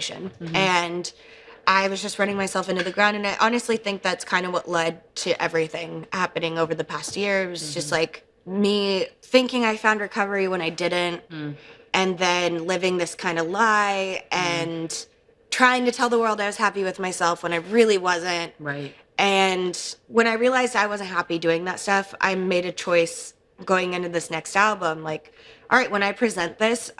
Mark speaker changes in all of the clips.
Speaker 1: situation. And I was just running myself into the ground. And I honestly think that's kind of what led to everything happening over the past year. It was just like me thinking I found recovery when I didn't. And then living this kind of lie and trying to tell the world I was happy with myself when I really wasn't.
Speaker 2: Right.
Speaker 1: And when I realized I wasn't happy doing that stuff, I made a choice going into this next album. Like, all right, when I present this,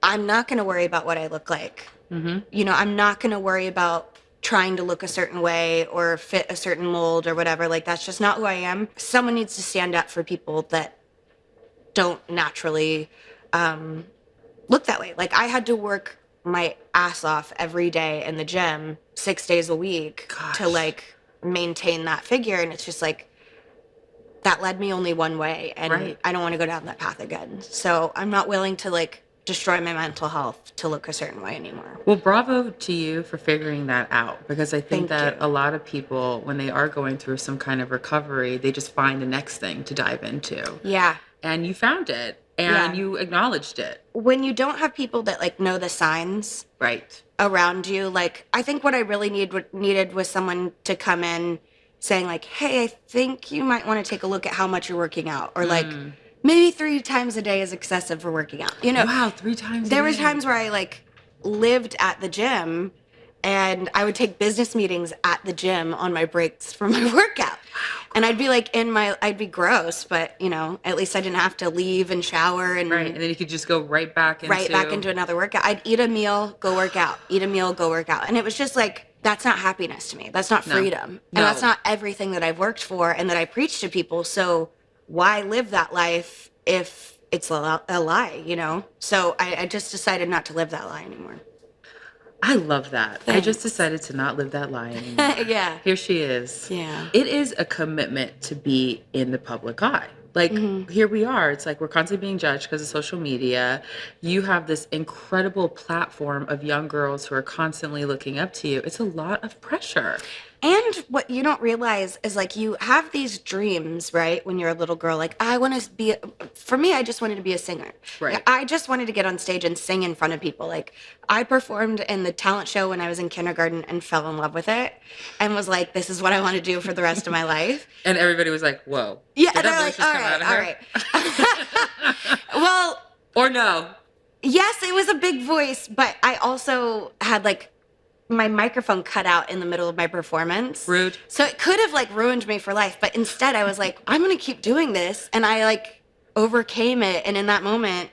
Speaker 1: I'm not going to worry about what I look like. You know, I'm not going to worry about trying to look a certain way or fit a certain mold or whatever. Like, that's just not who I am. Someone needs to stand up for people that don't naturally look that way. Like, I had to work my ass off every day in the gym 6 days a week to like maintain that figure. And it's just like, that led me only one way. And I don't want to go down that path again. So I'm not willing to like destroy my mental health to look a certain way anymore.
Speaker 2: Well, bravo to you for figuring that out, because I think that a lot of people, when they are going through some kind of recovery, they just find the next thing to dive into.
Speaker 1: Yeah.
Speaker 2: And you found it and you acknowledged it.
Speaker 1: When you don't have people that like know the signs around you, like I think what I really needed was someone to come in saying like, hey, I think you might want to take a look at how much you're working out, or like maybe 3 times a day is excessive for working out. You know,
Speaker 2: wow, 3 times a
Speaker 1: there
Speaker 2: day.
Speaker 1: were times where I like lived at the gym and I would take business meetings at the gym on my breaks from my workout. And I'd be like I'd be gross, but you know, at least I didn't have to leave and shower and
Speaker 2: and then you could just go right back into
Speaker 1: another workout. I'd eat a meal, go work out, eat a meal, go work out. And it was just like, that's not happiness to me. That's not freedom. And that's not everything that I've worked for and that I preach to people. So why live that life if it's a lie, you know? So I just decided not to live that lie anymore.
Speaker 2: I love that.
Speaker 1: Thanks.
Speaker 2: I just decided to not live that lie anymore.
Speaker 1: Yeah.
Speaker 2: Here she is.
Speaker 1: Yeah.
Speaker 2: It is a commitment to be in the public eye. Like, here we are. It's like we're constantly being judged because of social media. You have this incredible platform of young girls who are constantly looking up to you. It's a lot of pressure.
Speaker 1: And what you don't realize is like you have these dreams, right? When you're a little girl, like I want to be, for me, I just wanted to be a singer.
Speaker 2: Right.
Speaker 1: I just wanted to get on stage and sing in front of people. Like I performed in the talent show when I was in kindergarten and fell in love with it and was like, this is what I want to do for the rest of my life.
Speaker 2: And everybody was like, whoa.
Speaker 1: Yeah.
Speaker 2: Did that voice just come out of her?
Speaker 1: All right. Well.
Speaker 2: Or no.
Speaker 1: Yes, it was a big voice, but I also had like my microphone cut out in the middle of my performance.
Speaker 2: Rude.
Speaker 1: So it could have like ruined me for life, but instead I was like, I'm going to keep doing this. And I like overcame it. And in that moment,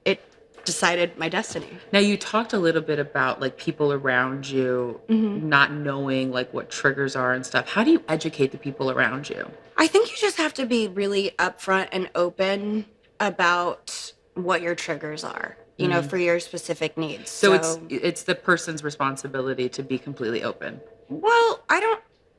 Speaker 1: it decided my destiny.
Speaker 2: Now you talked a little bit about like people around you not knowing like what triggers are and stuff. How do you educate the people around you?
Speaker 1: I think you just have to be really upfront and open about what your triggers are, you know, for your specific needs.
Speaker 2: So it's the person's responsibility to be completely open.
Speaker 1: Well, I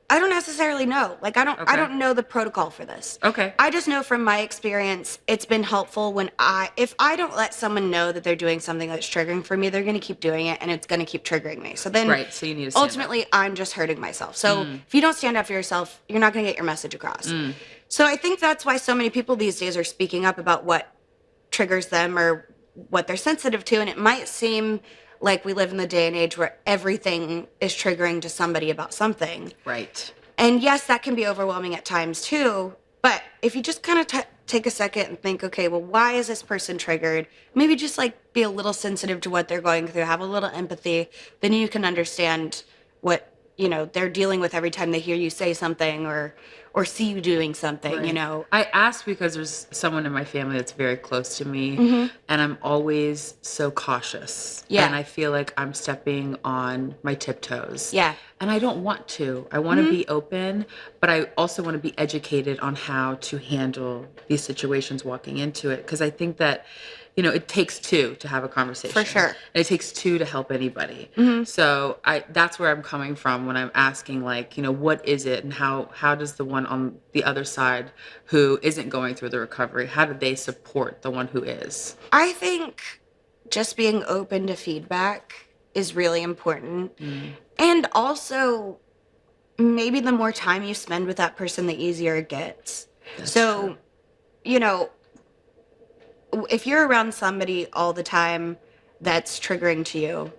Speaker 1: don't necessarily know. Like I don't know the protocol for this.
Speaker 2: Okay.
Speaker 1: I just know from my experience, it's been helpful when if I don't let someone know that they're doing something that's triggering for me, they're going to keep doing it and it's going to keep triggering me. So then
Speaker 2: so you need to stand
Speaker 1: ultimately I'm just hurting myself. So if you don't stand up for yourself, you're not going to get your message across. So I think that's why so many people these days are speaking up about what triggers them or what they're sensitive to. And it might seem like we live in the day and age where everything is triggering to somebody about something.
Speaker 2: Right.
Speaker 1: And yes, that can be overwhelming at times too. But if you just kind of take a second and think, okay, well, why is this person triggered? Maybe just like be a little sensitive to what they're going through, have a little empathy. Then you can understand what, you know, they're dealing with every time they hear you say something or see you doing something, you know.
Speaker 2: I ask because there's someone in my family that's very close to me and I'm always so cautious.
Speaker 1: Yeah.
Speaker 2: And I feel like I'm stepping on my tiptoes.
Speaker 1: Yeah.
Speaker 2: And I don't want to. I want to be open, but I also want to be educated on how to handle these situations walking into it. Because I think that, you know, it takes 2 to have a conversation.
Speaker 1: For sure.
Speaker 2: And it takes 2 to help anybody. So that's where I'm coming from when I'm asking, like, you know, what is it and how does the one on the other side who isn't going through the recovery, how do they support the one who is?
Speaker 1: I think just being open to feedback is really important. And also, maybe the more time you spend with that person, the easier it gets.
Speaker 2: That's
Speaker 1: so,
Speaker 2: true.
Speaker 1: You know, if you're around somebody all the time that's triggering to you,